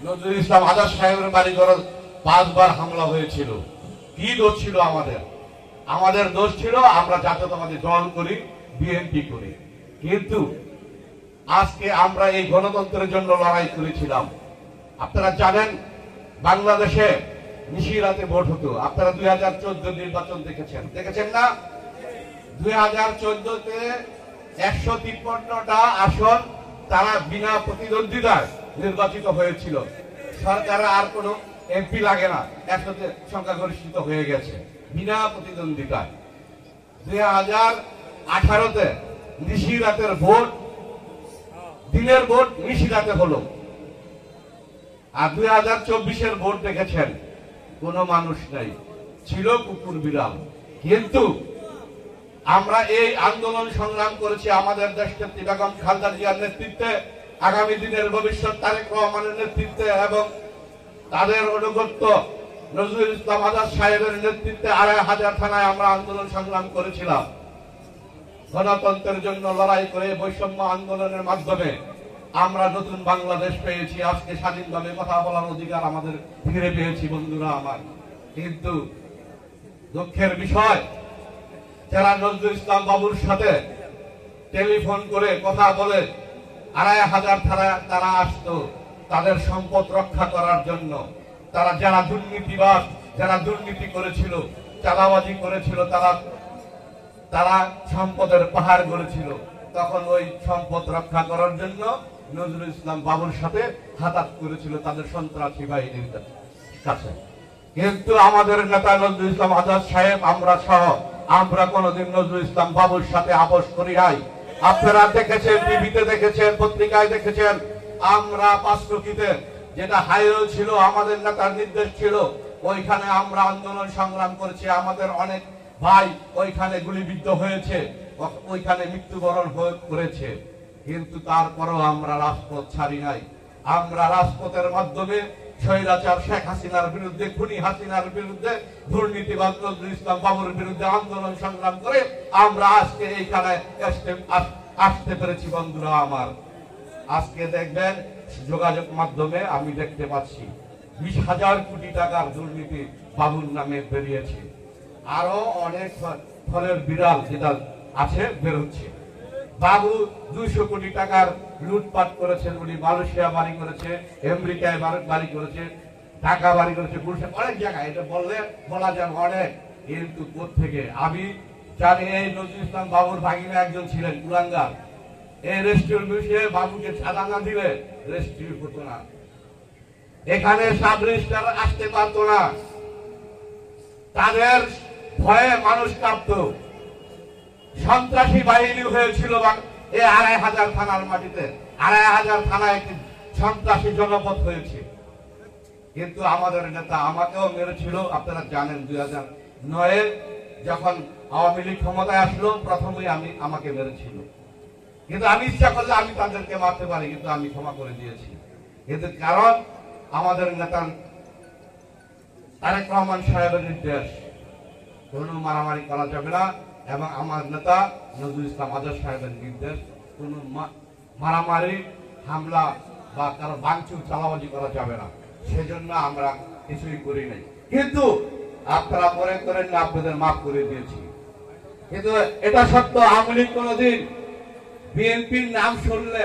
নজরুল ইসলাম আজাদ সাহেবের বাড়ি ঘরে 5 বার হামলা হয়েছিল। কি দোষ ছিল আমাদের? আমাদের দোষ ছিল আমরা জাতীয়তাবাদী দল করি, বিএনপি করি। কিন্তু আজকে আমরা এই গণতন্ত্রের জন্য লড়াই করেছিলাম। আপনারা জানেন বাংলাদেশে নিশিরাতে ভোট হতো। আপনারা 2014 নির্বাচন দেখেছেন না? 2014-তে 153টা আসন তারা বিনা প্রতিদ্বন্দ্বিতায় নির্বাচিত হয়েছিল। সরকারের আর কোন এমপি লাগে না, একসাথে সংখ্যাগরিষ্ঠিত হয়ে গেছে বিনা প্রতিদ্বন্দ্বিতায়। 2018-তে নিশিরাতের ভোট, দিনের ভোট নিশিরাতে হলো। আর 2024-এর ভোট দেখেছেন, কোন মানুষ নাই, ছিল কুকুর বিড়াল। কিন্তু আমরা এই আন্দোলন সংগ্রাম করেছি আমাদের দেশনেত্রী বেগম খালেদা জিয়ার নেতৃত্বে, আগামী দিনের ভবিষ্যৎ তারেক রহমানের নেতৃত্বে এবং তাদের অনুগত্য নজরুল ইসলাম আজাদ সাহেবের নেতৃত্বে 2500 থানায় আমরা আন্দোলন সংগ্রাম করেছিলাম। গণতন্ত্রের জন্য লড়াই করে বৈষম্য আন্দোলনের মাধ্যমে আমরা নতুন বাংলাদেশ পেয়েছি। আজকে স্বাধীনভাবে কথা বলার অধিকার আমাদের ফিরে পেয়েছি বন্ধুরা আমার। কিন্তু দুঃখের বিষয়, যারা নজরুল ইসলাম বাবুর সাথে টেলিফোন করে কথা বলে 2500 থানায় তারা আসতো তাদের সম্পদ রক্ষা করার জন্য। তারা যারা দুর্নীতিবাজ, যারা দুর্নীতি করেছিল, চাঁদাবাজি করেছিল, তারা সম্পদের পাহাড় গড়েছিল, তখন ওই সম্পদ রক্ষা করার জন্য নজরুল ইসলাম বাবুর সাথে হাতাত করেছিল তাদের সন্ত্রাসী বাহিনীর কাছে। কিন্তু আমাদের নেতা নজরুল ইসলাম আজাদ সাহেব, আমরা সহ, আমরা কোনদিন নজরুল ইসলাম বাবুর সাথে আপোষ করি নাই। আপনারা দেখেছেন, টিভিতে দেখেছেন, পত্রিকায় দেখেছেন, আমরা পাঁচরকিতে যেটা হাইওয়ে ছিল, আমাদের নেতার নির্দেশ ছিল, ওইখানে আমরা আন্দোলন সংগ্রাম করেছি। আমাদের অনেক ভাই ওইখানে গুলিবিদ্ধ হয়েছে, ওইখানে মৃত্যুবরণ করেছে। কিন্তু তারপরও আমরা রাজপথ ছাড়ি নাই। আমরা রাজপথের মাধ্যমে স্বৈরাচার শেখ হাসিনার বিরুদ্ধে, খুনি হাসিনার বিরুদ্ধে, দুর্নীতিবাদ নজরুল ইসলাম বাবুর বিরুদ্ধে আন্দোলন সংগ্রাম করে আমরা আজকে এইখানে আসতে পেরেছি বন্ধুরা আমার। আজকে দেখবেন যোগাযোগ মাধ্যমে আমি দেখতে পাচ্ছি 20,000 কোটি টাকার দুর্নীতি বাবুর নামে বেরিয়েছে। আরো অনেক ফলের বিড়াল যেটা আছে বেরোচ্ছে। বাবু 200 কোটি টাকার লুটপাট করেছেন। উনি মালয়েশিয়া বাড়ি করেছে, আমেরিকায় বাড়ি করেছে, ঢাকা বাড়ি করেছে, গুলশান, অনেক জায়গায়। এটা বললে বলা যাবে অনেক। কিন্তু কোত্থেকে আমি জানি, এই নজরুল ইসলাম বাবুর ভাগিনা একজন ছিলেন কুলাঙ্গার। এই রেস্টুরেন্ট বিষয়ে বাবুকে ছাড়া না দিলে রেস্টুরেন্ট হতো না, এখানে সাব রেজিস্ট্রার আসতে পারতো না। তাদের ভয়ে মানুষ কাঁপত। সন্ত্রাসী বাহিনী হয়েছিল এই 2500 থানার মাটিতে। 2500 থানায় একটি সন্ত্রাসী জনপদ হয়েছে। কিন্তু আমাদের নেতা আমাকেও মেরেছিল। আপনারা জানেন 2009-এ যখন আওয়ামী লীগ ক্ষমতায় আসলো, প্রথমেই আমাকে মেরেছিল। কিন্তু আমি ইচ্ছা করলে আমি তাদেরকে মারতে পারি, কিন্তু আমি ক্ষমা করে দিয়েছি। কিন্তু কারণ আমাদের নেতা তারেক রহমান সাহেবের নির্দেশ, কোনো মারামারি করা যাবে না। এবং আমার নেতা নজরুল ইসলাম আজাদ সাহেবের নির্দেশ, কোনো মারামারি, হামলা বা কারো ভাঙচুর, চালাবাজি করা যাবে না। সেজন্য আমরা কিছুই করি নাই। কিন্তু আপনারা মনে করেন না আপনাদের মাফ করে দিয়েছি। কিন্তু এটা সত্য, আওয়ামী লীগ কোনদিন বিএনপির নাম শুনলে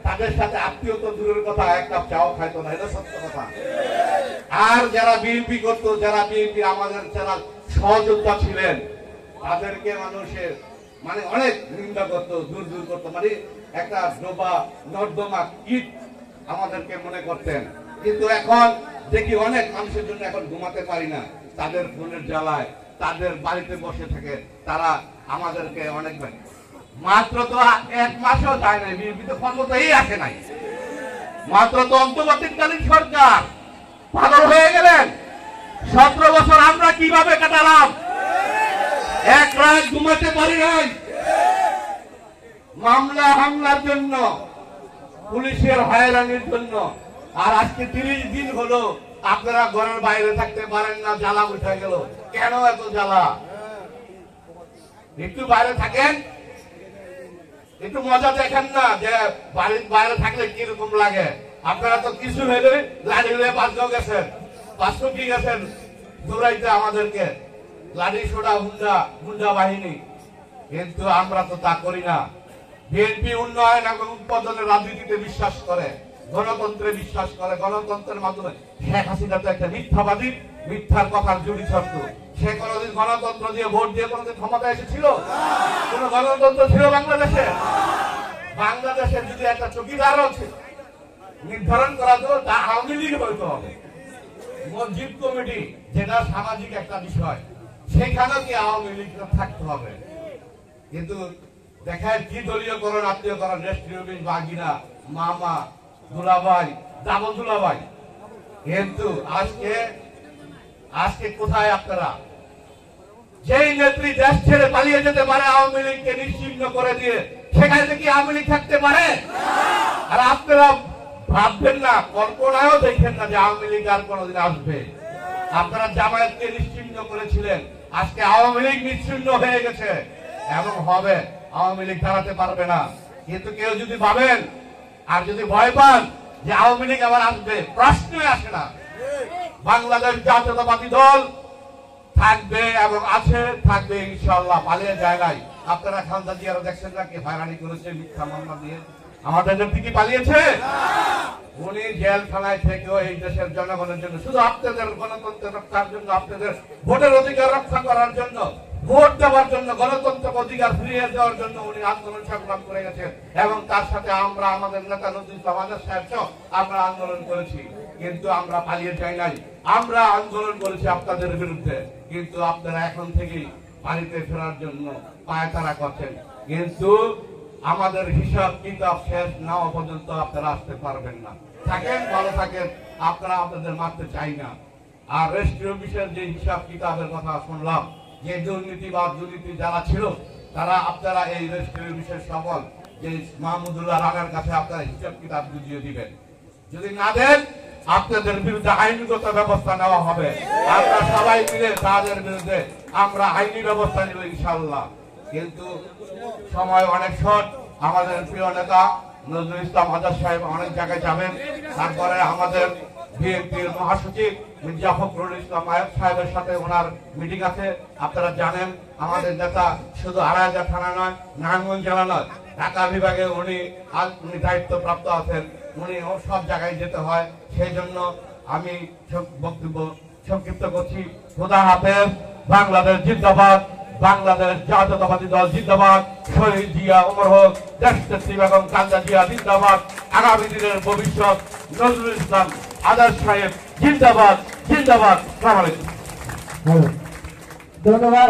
তাদের সাথে আত্মীয়তা দূরের কথা, এক কাপ চাও খাইতো না, এটা সত্য কথা। আর যারা বিএনপি করতো, যারা বিএনপি আমাদের যারা সহযোদ্ধা ছিলেন, তাদেরকে মানুষের অনেক নিন্দা করতো, দূর দূর করতো, একটা ডোবা নর্দমা কীট আমাদেরকে মনে করতেন। কিন্তু এখন দেখি অনেক মানুষের জন্য এখন ঘুমাতে পারি না, তাদের ফোনের জ্বালায়, তাদের বাড়িতে বসে থাকে, তারা আমাদেরকে অনেক মাত্র তো 1 মাসও যায় নাই, বিএনপি তো ক্ষমতাই আসে নাই, মাত্র তো অন্তর্বর্তীকালীন সরকার। পাগল হয়ে গেলেন? 17 বছর আমরা কিভাবে কাটালাম? এক রাত ঘুমাতে পারি নাই, মামলা হামলার জন্য, পুলিশের হয়রানির জন্য। আর আজকে 30 দিন হলো আপনারা ঘরের বাইরে থাকতে পারেন না, জ্বালা উঠে গেল। কেন এত জ্বালা? একটু বাইরে থাকেন, একটু মজা দেখেন না যে বাড়ির বাইরে থাকলে কিরকম লাগে। আপনারা তো কিছু হইলে লাঠি হয়ে পাঁচগাঁও গেছেন, 500 কি গেছেন দৌড়াইতে আমাদেরকে, লাঠি সোডা হুন্ডা বাহিনী। কিন্তু আমরা তো তা করি না। বিএনপি উন্নয়ন এবং উৎপাদনের রাজনীতিতে বিশ্বাস করে, গণতন্ত্রে বিশ্বাস করে। গণতন্ত্রের মাধ্যমে শেখ হাসিনা তো একটা মিথ্যাবাদী, মিথ্যার কথার জুড়ি শর্ত। সে কোনদিন গণতন্ত্র দিয়ে ভোট দিয়ে কোনদিন ক্ষমতায় এসেছিল? কোন গণতন্ত্র ছিল বাংলাদেশে? বাংলাদেশের যদি একটা চৌকিদার আছে নির্ধারণ করা তো তা আওয়ামী লীগ হইতে হবে। মসজিদ কমিটি যেটা সামাজিক একটা বিষয়, সেখানেও কি আওয়ামী লীগ থাকতে হবে? কিন্তু দেখায় কি দলীয়করণ, আত্মীয়করণ, রেস্ট্রিবিউশন, বাগিনা, মামা, দুলাভাই, দাবো দুলাভাই। কিন্তু আজকে কোথায় আপনারা? যেই নেত্রী দেশ ছেড়ে পালিয়ে যেতে পারে আওয়ামী লীগকে নিশ্চিহ্ন করে দিয়ে, সেখানে কি আওয়ামী লীগ থাকতে পারে? আর আপনারা ভাববেন না, কল্পনায়ও দেখেন না যে আওয়ামী লীগ আর কোনদিন আসবে। আপনারা জামায়াতকে নিশ্চিহ্ন করেছিলেন, আজকে আওয়ামী লীগ নিশ্চিহ্ন হয়ে গেছে এবং হবে। আওয়ামী লীগ দাঁড়াতে পারবে না। কিন্তু কেউ যদি ভাবেন আর যদি ভয় পান যে আওয়ামী লীগ আবার আসবে, প্রশ্নই আসে না। বাংলাদেশ জাতীয়তাবাদী দল থাকবে এবং আছে, থাকবে ইনশাআল্লাহ। পালিয়ে যায় নাই। আপনারা খালেদা জিয়ারা দেখছেন না, কে হয়রানি করেছে মিথ্যা মামলা দিয়ে? আমাদের নেত্রী কি পালিয়েছে? উনি জেলখানায় থেকেও এই দেশের জনগণের জন্য, শুধু আপনাদের গণতন্ত্র রক্ষার জন্য, আপনাদের ভোটের অধিকার রক্ষা করার জন্য, ভোট দেওয়ার জন্য, গণতন্ত্র অধিকার ফিরিয়ে দেওয়ার জন্য উনি আন্দোলন সংগ্রাম করে গেছেন। এবং তার সাথে আমরা, আমাদের নেতা নজরুল ইসলাম সাহেব সহ আমরা আন্দোলন করেছি। কিন্তু আমরা পালিয়ে যাই নাই, আমরা আন্দোলন করেছি আপনাদের বিরুদ্ধে। কিন্তু আপনারা এখন থেকেই বাড়িতে ফেরার জন্য পায়তারা করছেন। কিন্তু আমাদের হিসাব কিতাব শেষ না হওয়া পর্যন্ত আপনারা আসতে পারবেন না। থাকেন, ভালো থাকেন, আপনারা আপনাদের মারতে চাই না। আর রাষ্ট্রীয় বিষয়ের যে হিসাব কিতাবের কথা শুনলাম, যে দুর্নীতি যারা ছিল তারা, আপনারা এই রাষ্ট্রীয় বিষয়ের সফল যে মাহমুদুল্লাহ রানার কাছে আপনারা হিসাব কিতাব বুঝিয়ে দিবেন। যদি না দেন, আপনাদের বিরুদ্ধে আইনগত ব্যবস্থা নেওয়া হবে। আমরা সবাই মিলে তাদের বিরুদ্ধে আমরা আইনি ব্যবস্থা নিব ইনশাআল্লাহ। কিন্তু সময় অনেক শর্ট। আমাদের প্রিয় নেতা নজরুল ইসলাম আজাদ সাহেব অনেক জায়গায় যাবেন। তারপরে আমাদের বিএনপির মহাসচিব মির্জা ফখরুল ইসলাম সাহেবের সাথে ওনার মিটিং আছে। আপনারা জানেন আমাদের নেতা শুধু আড়াইহাজার থানা নয়, নারায়ণগঞ্জ জেলা নয়, ঢাকা বিভাগে উনি দায়িত্বপ্রাপ্ত আছেন। উনি সব জায়গায় যেতে হয়। সেই জন্য আমি বক্তব্য সংক্ষিপ্ত করছি। খোদা হাফেজ। বাংলাদেশ জিন্দাবাদ। বাংলাদেশ জাতীয়তাবাদী দল জিন্দাবাদ। শহীদ জিয়া অমর হোক। দেশনেত্রী বেগম খালেদা জিয়া জিন্দাবাদ। আগামী দিনের ভবিষ্যৎ নজরুল ইসলাম আজাদ সাহেব জিন্দাবাদ, জিন্দাবাদ। আসসালামু আলাইকুম। ধন্যবাদ।